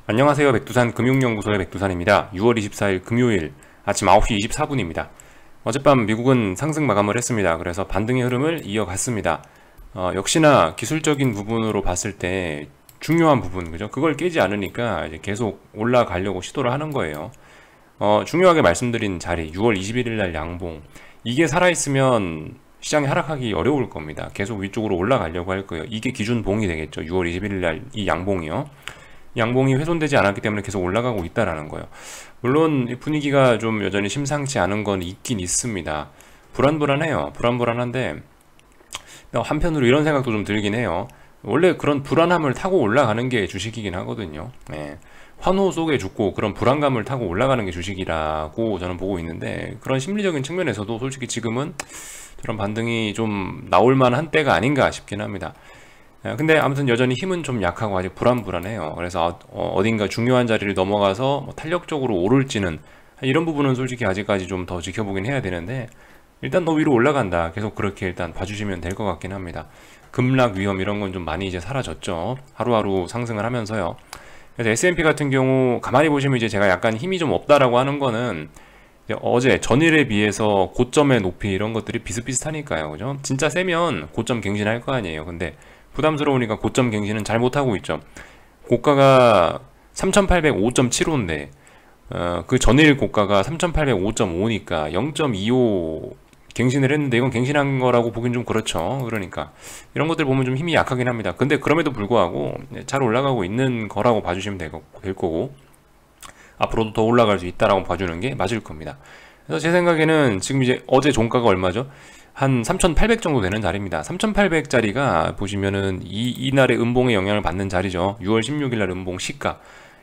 안녕하세요. 백두산 금융연구소의 백두산입니다. 6월 24일 금요일 아침 9시 24분입니다. 어젯밤 미국은 상승 마감을 했습니다. 그래서 반등의 흐름을 이어갔습니다. 역시나 기술적인 부분으로 봤을 때 중요한 부분, 그죠? 그걸 깨지 않으니까 이제 계속 올라가려고 시도를 하는 거예요. 중요하게 말씀드린 자리, 6월 21일 날 양봉. 이게 살아있으면 시장이 하락하기 어려울 겁니다. 계속 위쪽으로 올라가려고 할 거예요. 이게 기준 봉이 되겠죠. 6월 21일 날 이 양봉이요. 양봉이 훼손되지 않았기 때문에 계속 올라가고 있다라는 거예요. 물론 분위기가 좀 여전히 심상치 않은 건 있긴 있습니다. 불안불안해요. 불안불안한데 한편으로 이런 생각도 좀 들긴 해요. 원래 그런 불안함을 타고 올라가는 게 주식이긴 하거든요. 환호 속에 죽고 그런 불안감을 타고 올라가는 게 주식이라고 저는 보고 있는데, 그런 심리적인 측면에서도 솔직히 지금은 저런 반등이 좀 나올 만한 때가 아닌가 싶긴 합니다. 근데 아무튼 여전히 힘은 좀 약하고 아직 불안불안해요. 그래서 어딘가 중요한 자리를 넘어가서 뭐 탄력적으로 오를지는, 이런 부분은 솔직히 아직까지 좀 더 지켜보긴 해야 되는데, 일단 너 위로 올라간다, 계속 그렇게 일단 봐주시면 될 것 같긴 합니다. 급락 위험 이런 건 좀 많이 이제 사라졌죠. 하루하루 상승을 하면서요. 그래서 S&P 같은 경우 가만히 보시면 이제 제가 약간 힘이 좀 없다라고 하는 거는, 어제 전일에 비해서 고점의 높이 이런 것들이 비슷비슷하니까요. 그죠? 진짜 세면 고점 갱신할 거 아니에요. 근데 부담스러우니까 고점 갱신은 잘 못하고 있죠. 고가가 3805.75인데 그 전일 고가가 3805.5니까 0.25 갱신을 했는데, 이건 갱신한 거라고 보긴 좀 그렇죠. 그러니까 이런 것들 보면 좀 힘이 약하긴 합니다. 근데 그럼에도 불구하고 잘 올라가고 있는 거라고 봐주시면 될 거고, 앞으로도 더 올라갈 수 있다라고 봐주는 게 맞을 겁니다. 그래서 제 생각에는 지금 이제 어제 종가가 얼마죠? 한 3,800 정도 되는 자리입니다. 3,800짜리가 보시면은 이날의 음봉의 영향을 받는 자리죠. 6월 16일 날 음봉 시가.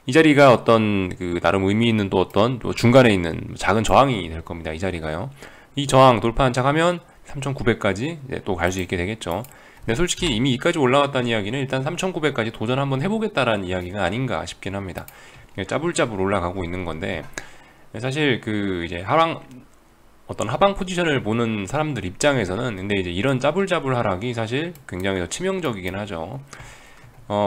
이 자리가 어떤 그 나름 의미 있는 또 어떤 또 중간에 있는 작은 저항이 될 겁니다. 이 자리가요. 이 저항 돌파 한착하면 3,900까지 또 갈 수 있게 되겠죠. 근데 솔직히 이미 이까지 올라왔다는 이야기는 일단 3,900까지 도전 한번 해보겠다라는 이야기가 아닌가 싶긴 합니다. 짜불짜불 올라가고 있는 건데, 사실 그 이제 어떤 하방 포지션을 보는 사람들 입장에서는 근데 이제 이런 짜불짜불 하락이 사실 굉장히 치명적이긴 하죠.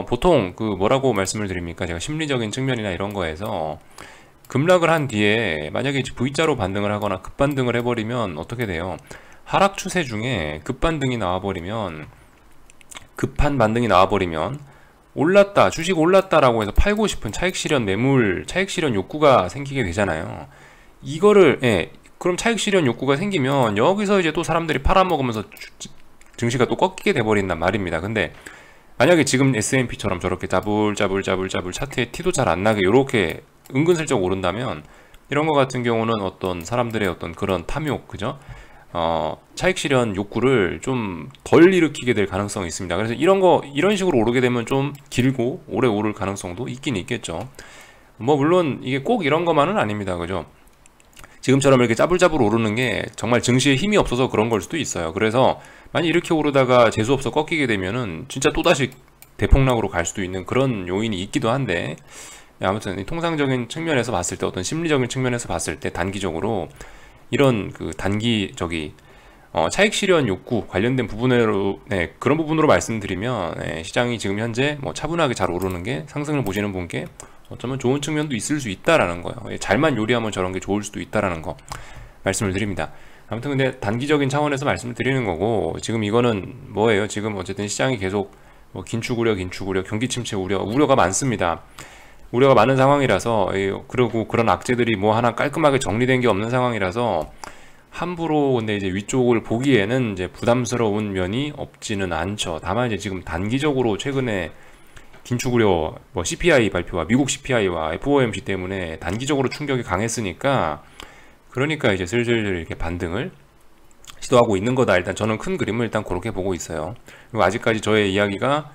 보통 그 뭐라고 말씀을 드립니까? 제가 심리적인 측면이나 이런 거에서 급락을 한 뒤에 만약에 V자로 반등을 하거나 급반등을 해버리면 어떻게 돼요? 하락 추세 중에 급반등이 나와버리면, 급한 반등이 나와버리면 올랐다, 주식 올랐다라고 해서 팔고 싶은 차익 실현 매물, 차익 실현 욕구가 생기게 되잖아요. 이거를 그럼 차익 실현 욕구가 생기면 여기서 이제 또 사람들이 팔아먹으면서 증시가 또 꺾이게 돼버린단 말입니다. 근데 만약에 지금 S&P처럼 저렇게 짜불짜불 차트에 티도 잘 안 나게 이렇게 은근슬쩍 오른다면, 이런 거 같은 경우는 어떤 사람들의 어떤 그런 탐욕, 그죠? 차익 실현 욕구를 좀 덜 일으키게 될 가능성이 있습니다. 그래서 이런 식으로 오르게 되면 좀 길고 오래 오를 가능성도 있긴 있겠죠. 뭐 물론 이게 꼭 이런 것만은 아닙니다. 그죠? 지금처럼 이렇게 짜불짜불 오르는 게 정말 증시에 힘이 없어서 그런 걸 수도 있어요. 그래서 만약 이렇게 오르다가 재수없어 꺾이게 되면은 진짜 또다시 대폭락으로 갈 수도 있는 그런 요인이 있기도 한데, 아무튼 통상적인 측면에서 봤을 때, 어떤 심리적인 측면에서 봤을 때 단기적으로 이런 그 차익 실현 욕구 관련된 부분으로, 그런 부분으로 말씀드리면, 시장이 지금 현재 뭐 차분하게 잘 오르는 게 상승을 보시는 분께 어쩌면 좋은 측면도 있을 수 있다라는 거예요. 잘만 요리하면 저런 게 좋을 수도 있다라는 거 말씀을 드립니다. 아무튼 근데 단기적인 차원에서 말씀을 드리는 거고, 지금 이거는 뭐예요? 지금 어쨌든 시장이 계속 뭐 긴축 우려, 경기 침체 우려가 많습니다. 우려가 많은 상황이라서, 그리고 그런 악재들이 뭐 하나 깔끔하게 정리된 게 없는 상황이라서 함부로 근데 이제 위쪽을 보기에는 이제 부담스러운 면이 없지는 않죠. 다만 이제 지금 단기적으로 최근에 긴축 우려, 뭐 CPI 발표와 미국 CPI와 FOMC 때문에 단기적으로 충격이 강했으니까, 그러니까 이제 슬슬 이렇게 반등을 시도하고 있는 거다. 일단 저는 큰 그림을 일단 그렇게 보고 있어요. 그리고 아직까지 저의 이야기가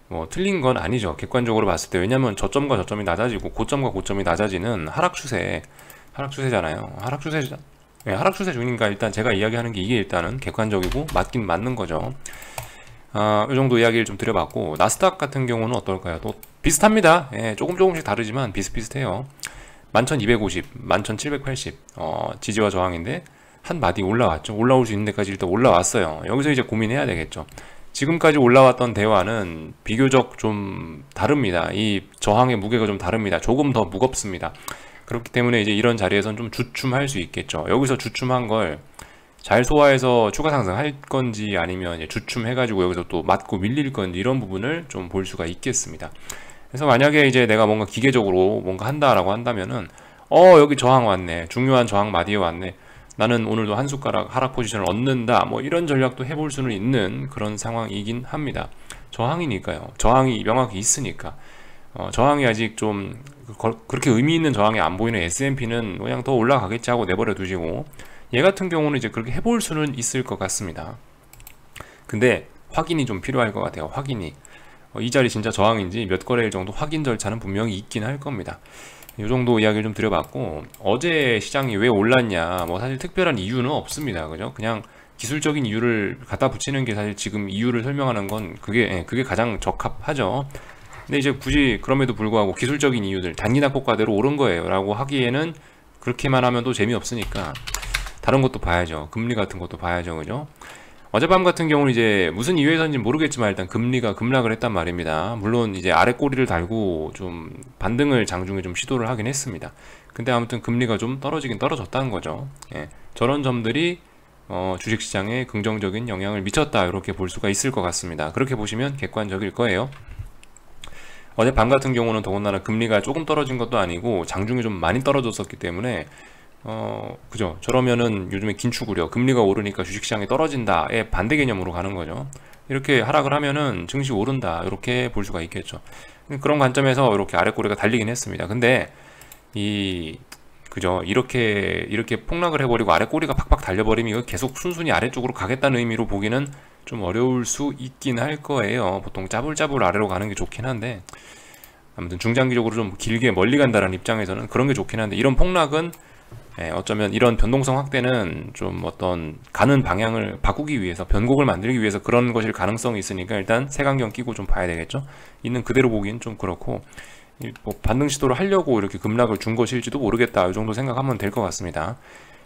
뭐 틀린 건 아니죠. 객관적으로 봤을 때. 왜냐면 저점과 저점이 낮아지고 고점과 고점이 낮아지는 하락 추세잖아요. 하락 추세 중이니까 일단 제가 이야기하는 게 이게 일단은 객관적이고 맞긴 맞는 거죠. 이 정도 이야기를 좀 드려봤고, 나스닥 같은 경우는 어떨까요? 또 비슷합니다. 조금씩 다르지만 비슷비슷해요. 11,250, 11,780 지지와 저항인데 한 마디 올라왔죠. 올라올 수 있는 데까지 일단 올라왔어요. 여기서 이제 고민해야 되겠죠. 지금까지 올라왔던 대화는 비교적 좀 다릅니다. 이 저항의 무게가 좀 다릅니다. 조금 더 무겁습니다. 그렇기 때문에 이제 이런 자리에선 좀 주춤할 수 있겠죠. 여기서 주춤한 걸 잘 소화해서 추가 상승할 건지 아니면 이제 주춤해가지고 여기서 또 맞고 밀릴 건지 이런 부분을 좀 볼 수가 있겠습니다. 그래서 만약에 이제 내가 뭔가 기계적으로 뭔가 한다라고 한다면은 여기 저항 왔네. 중요한 저항 마디에 왔네. 나는 오늘도 한 숟가락 하락 포지션을 얻는다. 뭐 이런 전략도 해볼 수는 있는 그런 상황이긴 합니다. 저항이니까요. 저항이 명확히 있으니까. 저항이 아직 좀 그렇게 의미 있는 저항이 안 보이는 S&P는 그냥 더 올라가겠지 하고 내버려 두시고, 얘 같은 경우는 이제 그렇게 해볼 수는 있을 것 같습니다. 근데 확인이 좀 필요할 것 같아요. 확인이. 이 자리 진짜 저항인지 몇 거래일 정도 확인 절차는 분명히 있긴 할 겁니다. 이 정도 이야기를 좀 드려봤고, 어제 시장이 왜 올랐냐, 뭐 사실 특별한 이유는 없습니다. 그죠? 그냥 기술적인 이유를 갖다 붙이는 게 사실 지금 이유를 설명하는 건 그게 가장 적합하죠. 근데 이제 굳이 그럼에도 불구하고 기술적인 이유들, 단기납 효과대로 오른 거예요 라고 하기에는 그렇게만 하면 또 재미없으니까 다른 것도 봐야죠. 금리 같은 것도 봐야죠. 그죠? 어젯밤 같은 경우는 이제 무슨 이유에서인지 모르겠지만 일단 금리가 급락을 했단 말입니다. 물론 이제 아래 꼬리를 달고 좀 반등을 장중에 좀 시도를 하긴 했습니다. 근데 아무튼 금리가 좀 떨어지긴 떨어졌다는 거죠. 예, 저런 점들이 주식시장에 긍정적인 영향을 미쳤다, 이렇게 볼 수가 있을 것 같습니다. 그렇게 보시면 객관적일 거예요. 어젯밤 같은 경우는 더군다나 금리가 조금 떨어진 것도 아니고 장중에 좀 많이 떨어졌었기 때문에 그죠? 저러면은 요즘에 긴축 우려, 금리가 오르니까 주식시장이 떨어진다의 반대 개념으로 가는 거죠. 이렇게 하락을 하면은 증시 오른다, 이렇게 볼 수가 있겠죠. 그런 관점에서 이렇게 아랫꼬리가 달리긴 했습니다. 근데 그죠? 이렇게 폭락을 해버리고 아랫꼬리가 팍팍 달려버리면 이거 계속 순순히 아래쪽으로 가겠다는 의미로 보기는 좀 어려울 수 있긴 할 거예요. 보통 짜불짜불 아래로 가는 게 좋긴 한데, 아무튼 중장기적으로 좀 길게 멀리 간다는 입장에서는 그런 게 좋긴 한데, 이런 폭락은 어쩌면 이런 변동성 확대는 좀 어떤 가는 방향을 바꾸기 위해서, 변곡을 만들기 위해서 그런 것일 가능성이 있으니까 일단 색안경 끼고 좀 봐야 되겠죠. 있는 그대로 보기엔 좀 그렇고, 뭐 반등 시도를 하려고 이렇게 급락을 준 것일지도 모르겠다, 이 정도 생각하면 될 것 같습니다.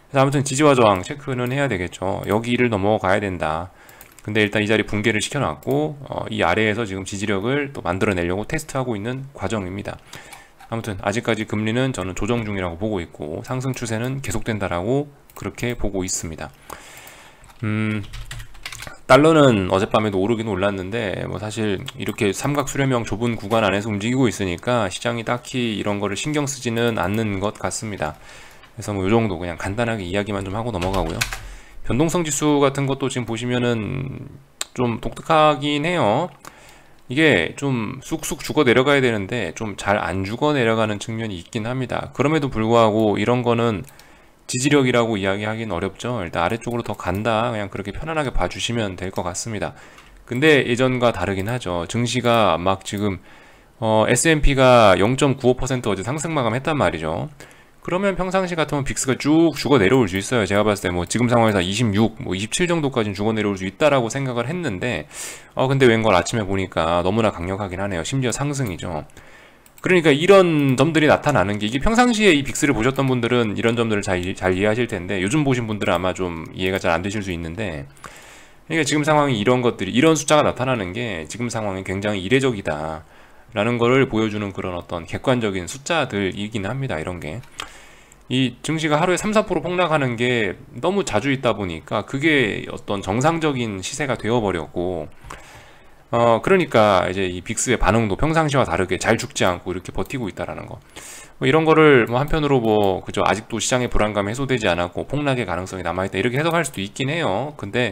그래서 아무튼 지지와 저항 체크는 해야 되겠죠. 여기를 넘어가야 된다. 근데 일단 이 자리 붕괴를 시켜놨고, 이 아래에서 지금 지지력을 또 만들어내려고 테스트하고 있는 과정입니다. 아무튼 아직까지 금리는 저는 조정 중이라고 보고 있고, 상승 추세는 계속된다라고 그렇게 보고 있습니다. 달러는 어젯밤에도 오르긴 올랐는데, 뭐 사실 이렇게 삼각 수렴형 좁은 구간 안에서 움직이고 있으니까 시장이 딱히 이런 거를 신경 쓰지는 않는 것 같습니다. 그래서 뭐 이 정도 그냥 간단하게 이야기만 좀 하고 넘어가고요. 변동성 지수 같은 것도 지금 보시면은 좀 독특하긴 해요. 이게 좀 쑥쑥 죽어 내려가야 되는데 좀 잘 안 죽어 내려가는 측면이 있긴 합니다. 그럼에도 불구하고 이런 거는 지지력이라고 이야기하기는 어렵죠. 일단 아래쪽으로 더 간다, 그냥 그렇게 편안하게 봐주시면 될 것 같습니다. 근데 예전과 다르긴 하죠. 증시가 막 지금 S&P가 0.95% 어제 상승 마감했단 말이죠. 그러면 평상시 같으면 빅스가 쭉 죽어 내려올 수 있어요. 제가 봤을 때 뭐 지금 상황에서 26, 뭐 27 정도까지는 죽어 내려올 수 있다라고 생각을 했는데, 근데 웬걸 아침에 보니까 너무나 강력하긴 하네요. 심지어 상승이죠. 그러니까 이런 점들이 나타나는 게, 이게 평상시에 이 빅스를 보셨던 분들은 이런 점들을 잘 이해하실 텐데, 요즘 보신 분들은 아마 좀 이해가 잘 안 되실 수 있는데, 그러니까 지금 상황이 이런 것들이, 이런 숫자가 나타나는 게 지금 상황이 굉장히 이례적이다 라는 거를 보여주는 그런 어떤 객관적인 숫자들이긴 합니다. 이런 게, 이 증시가 하루에 3-4% 폭락하는 게 너무 자주 있다 보니까 그게 어떤 정상적인 시세가 되어버렸고, 그러니까 이제 이 빅스의 반응도 평상시와 다르게 잘 죽지 않고 이렇게 버티고 있다라는 거, 뭐 이런 거를 뭐 한편으로 뭐 그죠, 아직도 시장의 불안감이 해소되지 않았고 폭락의 가능성이 남아있다, 이렇게 해석할 수도 있긴 해요. 근데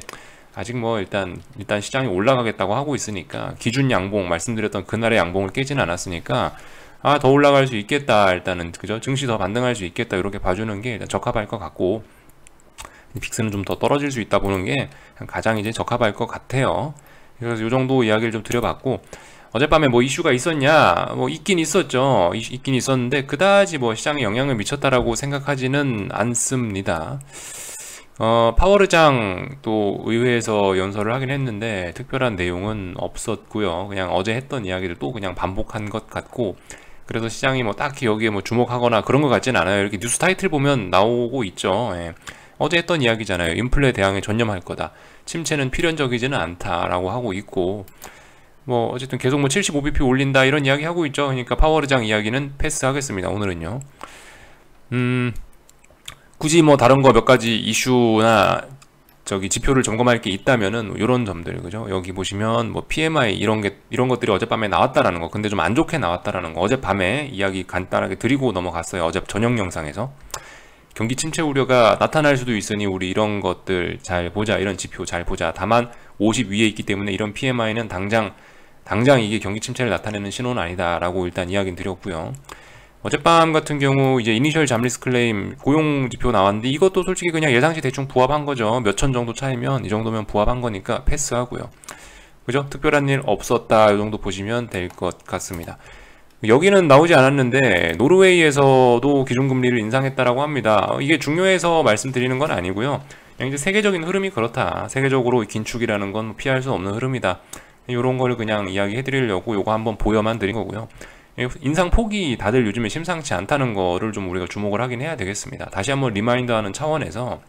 아직 뭐 일단 시장이 올라가겠다고 하고 있으니까, 기준 양봉 말씀드렸던 그날의 양봉을 깨지는 않았으니까 더 올라갈 수 있겠다, 일단은 그죠, 증시 더 반등할 수 있겠다, 이렇게 봐주는 게 일단 적합할 것 같고, 빅스는 좀 더 떨어질 수 있다 보는 게 가장 이제 적합할 것 같아요. 그래서 이 정도 이야기를 좀 드려봤고, 어젯밤에 뭐 이슈가 있었냐, 뭐 있긴 있었죠. 있긴 있었는데 그다지 뭐 시장에 영향을 미쳤다라고 생각하지는 않습니다. 파월 의장 또 의회에서 연설을 하긴 했는데 특별한 내용은 없었고요. 그냥 어제 했던 이야기를 또 그냥 반복한 것 같고, 그래서 시장이 뭐 딱히 여기에 뭐 주목하거나 그런 것 같진 않아요. 이렇게 뉴스 타이틀 보면 나오고 있죠. 예. 어제 했던 이야기잖아요. 인플레 대응에 전념할 거다. 침체는 필연적이지는 않다라고 하고 있고, 뭐 어쨌든 계속 뭐 75bp 올린다 이런 이야기 하고 있죠. 그러니까 파월의장 이야기는 패스하겠습니다. 오늘은요. 굳이 뭐 다른 거 몇 가지 이슈나 저기 지표를 점검할 게 있다면은 이런 점들, 그죠? 여기 보시면 뭐 PMI 이런 것들이 어젯밤에 나왔다라는 거, 근데 좀 안 좋게 나왔다라는 거 어젯밤에 이야기 간단하게 드리고 넘어갔어요. 어제 저녁 영상에서 경기 침체 우려가 나타날 수도 있으니 우리 이런 것들 잘 보자, 이런 지표 잘 보자. 다만 50 위에 있기 때문에 이런 PMI는 당장 이게 경기 침체를 나타내는 신호는 아니다라고 일단 이야기는 드렸고요. 어젯밤 같은 경우 이제 이니셜 잠리스 클레임 고용 지표 나왔는데 이것도 솔직히 그냥 예상치 대충 부합한 거죠. 몇천 정도 차이면 이 정도면 부합한 거니까 패스하고요. 그죠? 특별한 일 없었다, 이 정도 보시면 될 것 같습니다. 여기는 나오지 않았는데 노르웨이에서도 기준금리를 인상했다라고 합니다. 이게 중요해서 말씀드리는 건 아니고요. 그냥 이제 세계적인 흐름이 그렇다. 세계적으로 긴축이라는 건 피할 수 없는 흐름이다. 이런 걸 그냥 이야기해 드리려고 요거 한번 보여만 드린 거고요. 인상 폭이 다들 요즘에 심상치 않다는 거를 좀 우리가 주목을 하긴 해야 되겠습니다. 다시 한번 리마인드하는 차원에서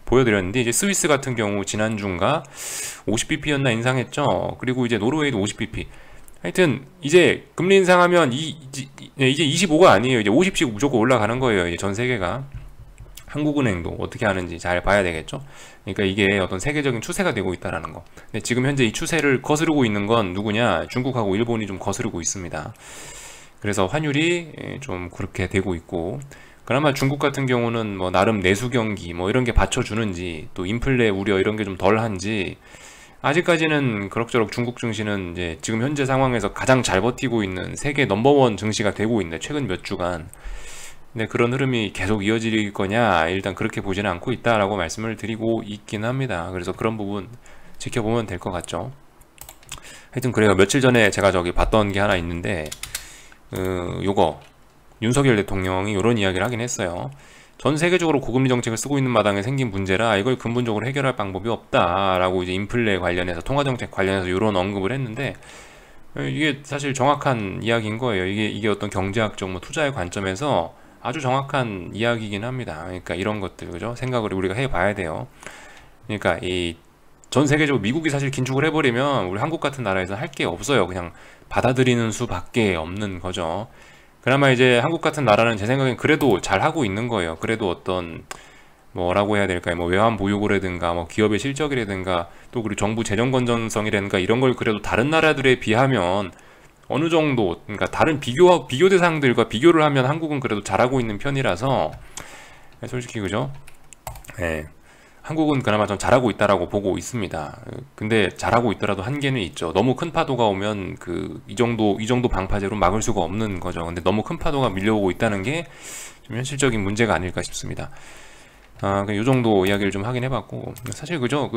보여드렸는데, 이제 스위스 같은 경우 지난주인가 50bp였나 인상했죠. 그리고 이제 노르웨이도 50bp. 하여튼 이제 금리 인상하면 이제 25가 아니에요. 이제 50씩 무조건 올라가는 거예요. 이제 전 세계가. 한국은행도 어떻게 하는지 잘 봐야 되겠죠. 그러니까 이게 어떤 세계적인 추세가 되고 있다라는 거. 근데 지금 현재 이 추세를 거스르고 있는 건 누구냐? 중국하고 일본이 좀 거스르고 있습니다. 그래서 환율이 좀 그렇게 되고 있고, 그나마 중국 같은 경우는 뭐 나름 내수 경기 뭐 이런 게 받쳐주는지, 또 인플레 우려 이런 게 좀 덜한지, 아직까지는 그럭저럭 중국 증시는 이제 지금 현재 상황에서 가장 잘 버티고 있는 세계 넘버원 증시가 되고 있는데, 최근 몇 주간. 근데 그런 흐름이 계속 이어질 거냐, 일단 그렇게 보지는 않고 있다라고 말씀을 드리고 있긴 합니다. 그래서 그런 부분 지켜보면 될 것 같죠. 하여튼 그래요. 며칠 전에 제가 저기 봤던 게 하나 있는데, 요거 윤석열 대통령이 이런 이야기를 하긴 했어요. 전 세계적으로 고금리 정책을 쓰고 있는 마당에 생긴 문제라 이걸 근본적으로 해결할 방법이 없다라고 이제 인플레 관련해서, 통화정책 관련해서 이런 언급을 했는데, 이게 사실 정확한 이야기인 거예요. 이게 어떤 경제학적 뭐 투자의 관점에서 아주 정확한 이야기이긴 합니다. 그러니까 이런 것들, 그죠? 생각을 우리가 해봐야 돼요. 그러니까 이 전 세계적으로 미국이 사실 긴축을 해버리면 우리 한국 같은 나라에서 할 게 없어요. 그냥 받아들이는 수밖에 없는 거죠. 그나마 이제 한국 같은 나라는 제 생각엔 그래도 잘 하고 있는 거예요. 그래도 어떤 뭐라고 해야 될까요? 뭐 외환 보유고라든가 뭐 기업의 실적이라든가 또 그리고 정부 재정 건전성이라든가 이런 걸 그래도 다른 나라들에 비하면 어느 정도, 그러니까 다른 비교 대상들과 비교를 하면 한국은 그래도 잘하고 있는 편이라서 솔직히, 그죠? 네. 한국은 그나마 좀 잘하고 있다라고 보고 있습니다. 근데 잘하고 있더라도 한계는 있죠. 너무 큰 파도가 오면 이 정도 방파제로 막을 수가 없는 거죠. 근데 너무 큰 파도가 밀려오고 있다는 게 좀 현실적인 문제가 아닐까 싶습니다. 이 정도 이야기를 좀 하긴 해봤고, 사실 그죠?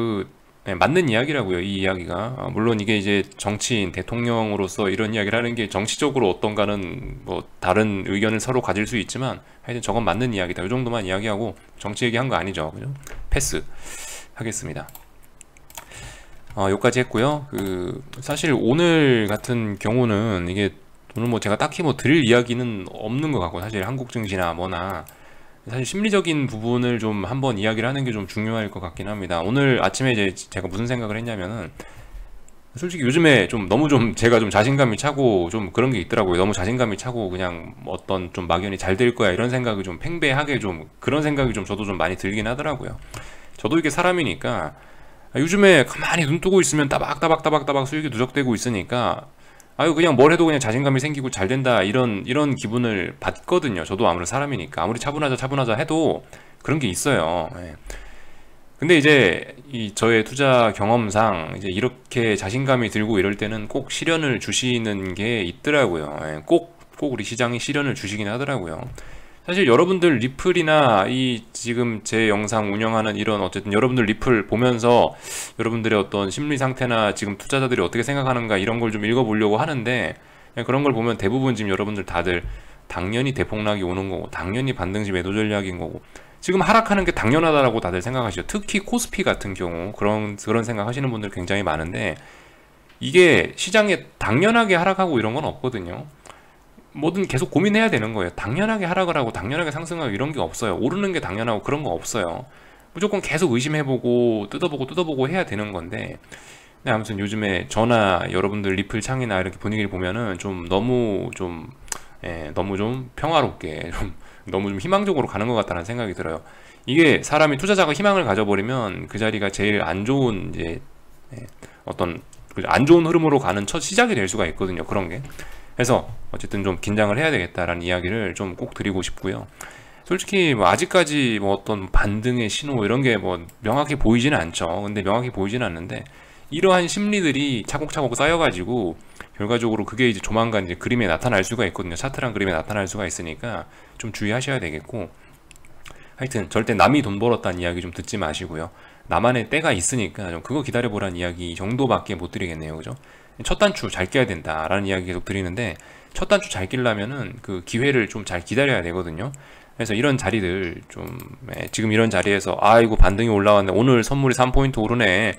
네, 맞는 이야기라고요, 이 이야기가. 물론 이게 이제 정치인, 대통령으로서 이런 이야기를 하는 게 정치적으로 어떤가는 뭐 다른 의견을 서로 가질 수 있지만, 하여튼 저건 맞는 이야기다. 이 정도만 이야기하고 정치 얘기한 거 아니죠, 그죠? 패스 하겠습니다. 여기까지 했고요. 사실 오늘 같은 경우는 이게 오늘 뭐 제가 딱히 뭐 드릴 이야기는 없는 것 같고, 사실 한국 증시나 뭐나 사실 심리적인 부분을 좀 한번 이야기를 하는 게 좀 중요할 것 같긴 합니다. 오늘 아침에 이제 제가 무슨 생각을 했냐면은, 솔직히 요즘에 너무 제가 좀 자신감이 차고 좀 그런 게 있더라고요. 너무 자신감이 차고 그냥 어떤 좀 막연히 잘 될 거야 이런 생각이 좀 팽배하게 그런 생각이 저도 좀 많이 들긴 하더라고요. 저도 이게 사람이니까 요즘에 가만히 눈 뜨고 있으면 따박따박 수익이 누적되고 있으니까 그냥 뭘 해도 그냥 자신감이 생기고 잘 된다 이런 기분을 받거든요. 저도 아무래도 사람이니까 아무리 차분하자 해도 그런 게 있어요. 예. 근데 이제 저의 투자 경험상 이제 이렇게 자신감이 들고 이럴 때는 꼭 시련을 주시는 게 있더라고요. 예. 꼭 우리 시장이 시련을 주시긴 하더라고요. 사실 여러분들 리플이나 지금 제 영상 운영하는 어쨌든 여러분들 리플 보면서 여러분들의 어떤 심리 상태나 지금 투자자들이 어떻게 생각하는가 이런 걸 좀 읽어보려고 하는데, 그런 걸 보면 대부분 지금 여러분들 다들 당연히 대폭락이 오는 거고, 당연히 반등시 매도 전략인 거고, 지금 하락하는 게 당연하다라고 다들 생각하시죠. 특히 코스피 같은 경우 그런 생각 하시는 분들 굉장히 많은데, 이게 시장에 당연하게 하락하고 이런 건 없거든요. 뭐든 계속 고민해야 되는 거예요. 당연하게 하락을 하고 당연하게 상승하고 이런 게 없어요. 오르는 게 당연하고 그런 거 없어요. 무조건 계속 의심해보고 뜯어보고 해야 되는 건데, 네, 아무튼 요즘에 저나 여러분들 리플 창이나 이렇게 분위기를 보면은 좀 너무 좀 너무 좀 평화롭게 좀 너무 좀 희망적으로 가는 것 같다는 생각이 들어요. 이게 사람이 투자자가 희망을 가져버리면 그 자리가 제일 안 좋은 이제 어떤 안 좋은 흐름으로 가는 첫 시작이 될 수가 있거든요. 그런 게. 그래서 어쨌든 좀 긴장을 해야 되겠다라는 이야기를 좀 꼭 드리고 싶고요. 솔직히 뭐 아직까지 뭐 어떤 반등의 신호 이런 게 뭐 명확히 보이지는 않죠. 근데 명확히 보이지는 않는데 이러한 심리들이 차곡차곡 쌓여가지고 결과적으로 그게 이제 조만간 이제 그림에 나타날 수가 있거든요. 차트랑 그림에 나타날 수가 있으니까 좀 주의하셔야 되겠고, 하여튼 절대 남이 돈 벌었다는 이야기 좀 듣지 마시고요. 나만의 때가 있으니까 좀 그거 기다려보라는 이야기 정도밖에 못 드리겠네요. 그죠? 첫 단추 잘 깨야 된다라는 이야기 계속 드리는데, 첫 단추 잘 끼려면은 그 기회를 좀 잘 기다려야 되거든요. 그래서 이런 자리들 좀 지금 이런 자리에서 이거 반등이 올라왔네, 오늘 선물이 3포인트 오르네,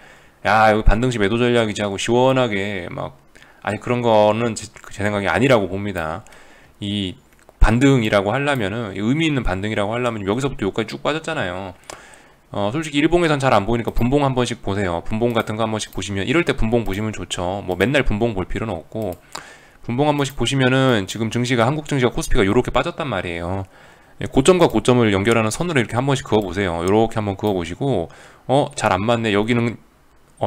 야 이거 반등시 매도 전략이지 하고 시원하게 막, 아니 그런 거는 제 생각이 아니라고 봅니다. 이 반등이라고 하려면은, 의미 있는 반등이라고 하려면 여기서부터 여기까지 쭉 빠졌잖아요. 솔직히 일봉에선 잘 안 보이니까 분봉 한 번씩 보세요. 분봉 같은 거 한 번씩 보시면, 이럴 때 분봉 보시면 좋죠. 뭐 맨날 분봉 볼 필요는 없고, 분봉 한 번씩 보시면은 지금 증시가, 한국 증시가, 코스피가 요렇게 빠졌단 말이에요. 고점과 고점을 연결하는 선으로 이렇게 한 번씩 그어보세요. 요렇게 한번 그어보시고, 잘 안 맞네, 여기는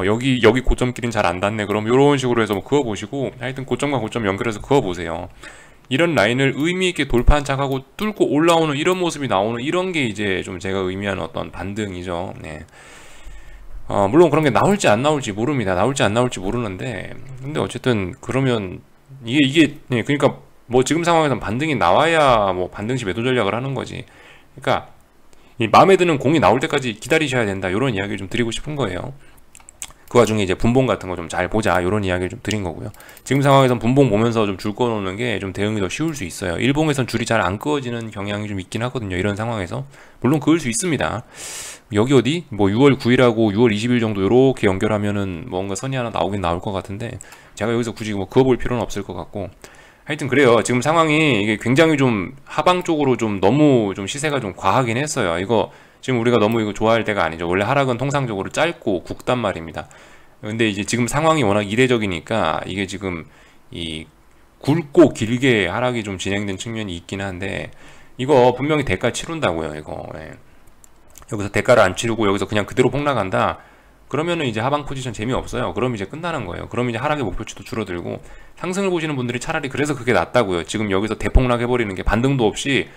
여기 고점끼리는 잘 안 닿네, 그럼 요런 식으로 해서 뭐 그어보시고, 하여튼 고점과 고점 연결해서 그어보세요. 이런 라인을 의미있게 돌파한 착하고 뚫고 올라오는 이런 모습이 나오는, 이런 게 이제 좀 제가 의미하는 어떤 반등이죠. 네. 물론 그런 게 나올지 안 나올지 모릅니다. 나올지 안 나올지 모르는데, 근데 어쨌든 그러면 이게 네, 그러니까 뭐 지금 상황에서는 반등이 나와야 뭐 반등시 매도 전략을 하는 거지. 그러니까 이 마음에 드는 공이 나올 때까지 기다리셔야 된다, 이런 이야기를 좀 드리고 싶은 거예요. 그 와중에 이제 분봉 같은 거 좀 잘 보자, 이런 이야기를 좀 드린 거고요. 지금 상황에선 분봉 보면서 좀 줄 꺼놓는 게 좀 대응이 더 쉬울 수 있어요. 일봉에선 줄이 잘 안 그어지는 경향이 좀 있긴 하거든요. 이런 상황에서 물론 그을 수 있습니다. 여기 어디 뭐 6월 9일하고 6월 20일 정도 이렇게 연결하면은 뭔가 선이 하나 나오긴 나올 것 같은데, 제가 여기서 굳이 뭐 그어볼 필요는 없을 것 같고, 하여튼 그래요. 지금 상황이 이게 굉장히 좀 하방 쪽으로 좀 너무 좀 시세가 좀 과하긴 했어요. 이거 지금 우리가 너무 이거 좋아할 때가 아니죠. 원래 하락은 통상적으로 짧고 굵단 말입니다. 근데 이제 지금 상황이 워낙 이례적이니까 이게 지금 이 굵고 길게 하락이 좀 진행된 측면이 있긴 한데, 이거 분명히 대가 치른다고요. 이거 여기서 대가를 안 치르고 여기서 그냥 그대로 폭락한다, 그러면은 이제 하방 포지션 재미없어요. 그럼 이제 끝나는 거예요. 그럼 이제 하락의 목표치도 줄어들고, 상승을 보시는 분들이 차라리 그래서 그게 낫다고요. 지금 여기서 대폭락 해버리는 게, 반등도 없이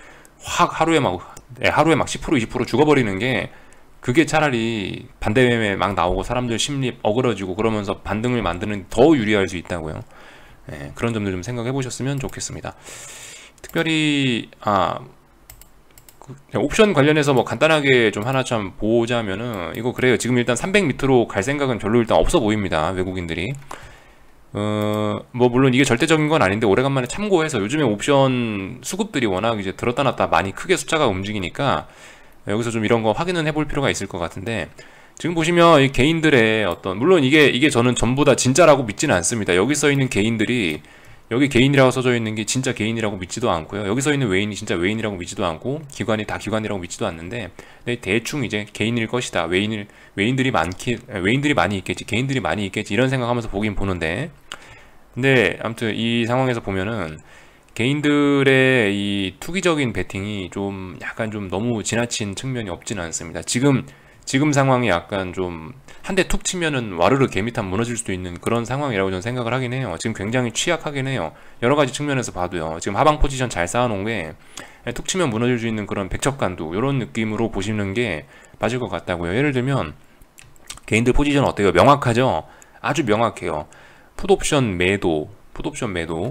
확 하루에 막 10% 20% 죽어버리는 게, 그게 차라리 반대 매매 막 나오고 사람들 심리 어그러지고 그러면서 반등을 만드는 더 유리할 수 있다고요. 그런 점들 좀 생각해 보셨으면 좋겠습니다. 특별히 옵션 관련해서 뭐 간단하게 좀 하나 참 보자면은, 이거 그래요. 지금 일단 300m로 갈 생각은 별로 일단 없어 보입니다. 외국인들이. 뭐 물론 이게 절대적인 건 아닌데, 오래간만에 참고해서, 요즘에 옵션 수급들이 워낙 이제 들었다 놨다 많이 크게 숫자가 움직이니까 여기서 좀 이런 거 확인은 해볼 필요가 있을 것 같은데, 지금 보시면 이 개인들의 어떤, 물론 이게 저는 전부 다 진짜라고 믿지는 않습니다. 여기 써 있는 개인들이, 여기 개인이라고 써져 있는 게 진짜 개인이라고 믿지도 않고요. 여기 써 있는 외인이 진짜 외인이라고 믿지도 않고, 기관이 다 기관이라고 믿지도 않는데, 대충 이제 개인일 것이다, 외인들이 많이 있겠지, 개인들이 많이 있겠지, 이런 생각하면서 보긴 보는데, 근데 아무튼 이 상황에서 보면은 개인들의 이 투기적인 베팅이 좀 약간 좀 너무 지나친 측면이 없지는 않습니다. 지금 상황이 약간 좀 한 대 툭 치면은 와르르 개미탄 무너질 수도 있는 그런 상황이라고 저는 생각을 하긴 해요. 지금 굉장히 취약하긴 해요. 여러 가지 측면에서 봐도요. 지금 하방 포지션 잘 쌓아놓은 게 툭 치면 무너질 수 있는 그런 백척간두, 이런 느낌으로 보시는 게 맞을 것 같다고요. 예를 들면 개인들 포지션 어때요? 명확하죠? 아주 명확해요. 풋옵션 매도,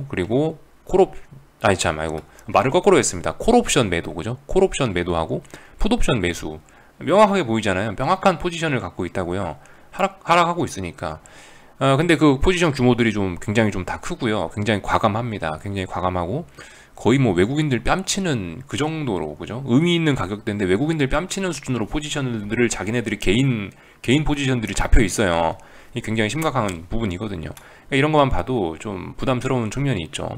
그리고 말을 거꾸로 했습니다. 콜옵션 매도, 그죠? 콜옵션 매도하고 풋옵션 매수, 명확하게 보이잖아요. 명확한 포지션을 갖고 있다고요. 하락하고 있으니까. 근데 그 포지션 규모들이 좀 굉장히 좀 다 크고요. 굉장히 과감합니다. 굉장히 과감하고, 거의 뭐 외국인들 뺨치는 그 정도로, 그죠? 의미 있는 가격대인데 외국인들 뺨치는 수준으로 포지션들을 자기네들이 개인 포지션들이 잡혀 있어요. 이 굉장히 심각한 부분이거든요. 그러니까 이런 것만 봐도 좀 부담스러운 측면이 있죠.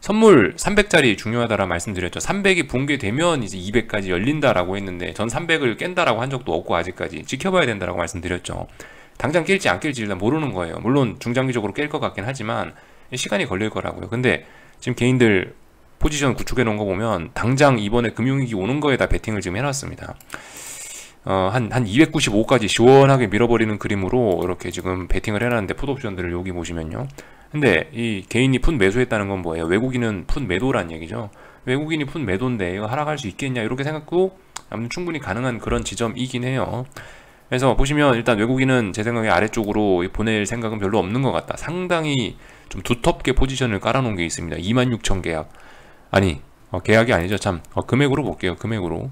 선물 300짜리 중요하다라 말씀드렸죠. 300이 붕괴되면 이제 200까지 열린다라고 했는데 전 300을 깬다라고 한 적도 없고 아직까지 지켜봐야 된다라고 말씀드렸죠. 당장 깰지 안 깰지 일단 모르는 거예요. 물론 중장기적으로 깰 것 같긴 하지만 시간이 걸릴 거라고요. 근데 지금 개인들 포지션 구축해 놓은 거 보면 당장 이번에 금융위기 오는 거에다 베팅을 지금 해놨습니다. 한 295까지 시원하게 밀어버리는 그림으로 이렇게 지금 베팅을 해놨는데 풋옵션들을 여기 보시면요. 근데 이 개인이 풋 매수했다는 건 뭐예요? 외국인은 풋 매도란 얘기죠. 외국인이 풋 매도인데 이거 하락할 수 있겠냐 이렇게 생각도 아무튼 충분히 가능한 그런 지점이긴 해요. 그래서 보시면 일단 외국인은 제 생각에 아래쪽으로 보낼 생각은 별로 없는 것 같다. 상당히 좀 두텁게 포지션을 깔아놓은 게 있습니다. 26,000 계약. 아니 계약이 아니죠. 참 금액으로 볼게요. 금액으로.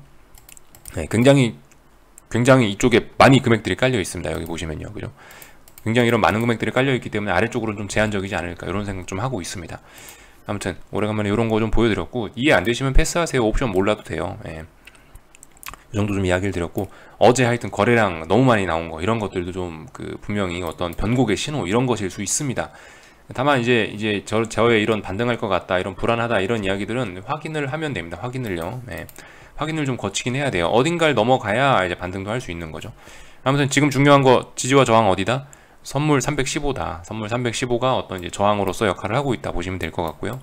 네, 굉장히 이쪽에 많이 금액들이 깔려 있습니다. 여기 보시면요. 그죠? 굉장히 이런 많은 금액들이 깔려 있기 때문에 아래쪽으로는 좀 제한적이지 않을까 이런 생각 좀 하고 있습니다. 아무튼 오래간만에 이런 거 좀 보여드렸고 이해 안 되시면 패스하세요. 옵션 몰라도 돼요. 예. 이 정도 좀 이야기를 드렸고 어제 하여튼 거래량 너무 많이 나온 거 이런 것들도 좀 분명히 어떤 변곡의 신호 이런 것일 수 있습니다. 다만 이제 저의 이런 반등할 것 같다 이런 불안하다 이런 이야기들은 확인을 하면 됩니다. 확인을요. 네. 확인을 좀 거치긴 해야 돼요. 어딘가를 넘어가야 이제 반등도 할 수 있는 거죠. 아무튼 지금 중요한 거 지지와 저항 어디다? 선물 315다. 선물 315가 어떤 이제 저항으로서 역할을 하고 있다 보시면 될 것 같고요.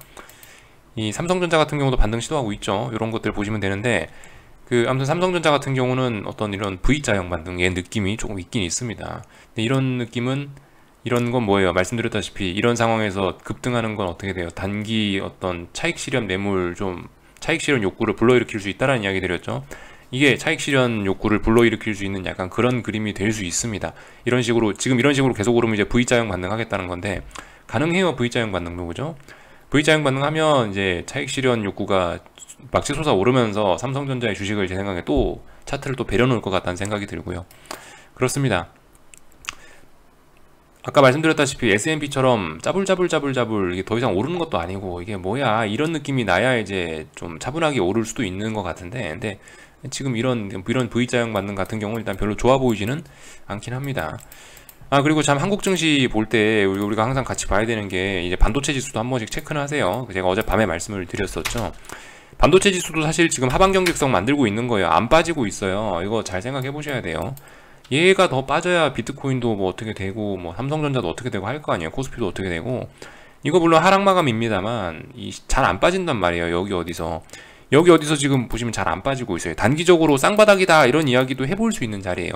이 삼성전자 같은 경우도 반등 시도하고 있죠. 이런 것들 보시면 되는데 아무튼 삼성전자 같은 경우는 어떤 이런 V자형 반등의 느낌이 조금 있긴 있습니다. 근데 이런 느낌은 이런 건 뭐예요? 말씀드렸다시피 이런 상황에서 급등하는 건 어떻게 돼요? 단기 어떤 차익 실현 매물 차익 실현 욕구를 불러일으킬 수 있다라는 이야기 드렸죠. 이게 차익 실현 욕구를 불러일으킬 수 있는 약간 그런 그림이 될 수 있습니다. 지금 이런 식으로 계속 오르면 이제 V자형 반등하겠다는 건데 가능해요. V자형 반등도 그죠? V자형 반등하면 이제 차익 실현 욕구가 막치 솟아 오르면서 삼성전자의 주식을 제 생각에 또 차트를 또 배려놓을 것 같다는 생각이 들고요. 그렇습니다. 아까 말씀드렸다시피 S&P처럼 짜불짜불 이게 더 이상 오르는 것도 아니고 이게 뭐야 이런 느낌이 나야 이제 좀 차분하게 오를 수도 있는 것 같은데 근데 지금 이런 V자형 반등 같은 경우는 일단 별로 좋아 보이지는 않긴 합니다. 그리고 참 한국 증시 볼 때 우리가 항상 같이 봐야 되는 게 이제 반도체 지수도 한 번씩 체크는 하세요. 제가 어젯밤에 말씀을 드렸었죠. 반도체 지수도 사실 지금 하방 경직성 만들고 있는 거예요. 안 빠지고 있어요. 이거 잘 생각해 보셔야 돼요. 얘가 더 빠져야 비트코인도 뭐 어떻게 되고 뭐 삼성전자도 어떻게 되고 할 거 아니에요. 코스피도 어떻게 되고 이거 물론 하락 마감입니다만 잘 안 빠진단 말이에요. 여기 어디서 지금 보시면 잘 안 빠지고 있어요. 단기적으로 쌍바닥이다 이런 이야기도 해볼 수 있는 자리예요.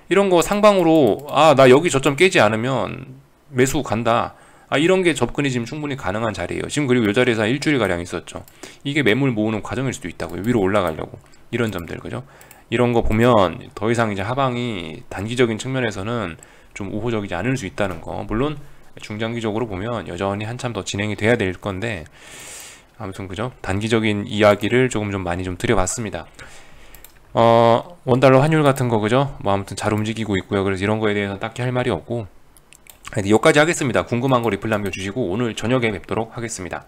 이런 거 상방으로 나 여기 저점 깨지 않으면 매수 간다. 이런 게 접근이 지금 충분히 가능한 자리예요. 지금 그리고 이 자리에서 한 일주일 가량 있었죠. 이게 매물 모으는 과정일 수도 있다고요. 위로 올라가려고 이런 점들 그죠? 이런 거 보면 더 이상 이제 하방이 단기적인 측면에서는 좀 우호적이지 않을 수 있다는 거. 물론 중장기적으로 보면 여전히 한참 더 진행이 돼야 될 건데 아무튼 그죠? 단기적인 이야기를 조금 좀 많이 좀 드려봤습니다. 원달러 환율 같은 거 그죠? 뭐 아무튼 잘 움직이고 있고요. 그래서 이런 거에 대해서 딱히 할 말이 없고 여기까지 하겠습니다. 궁금한 거 리플 남겨주시고 오늘 저녁에 뵙도록 하겠습니다.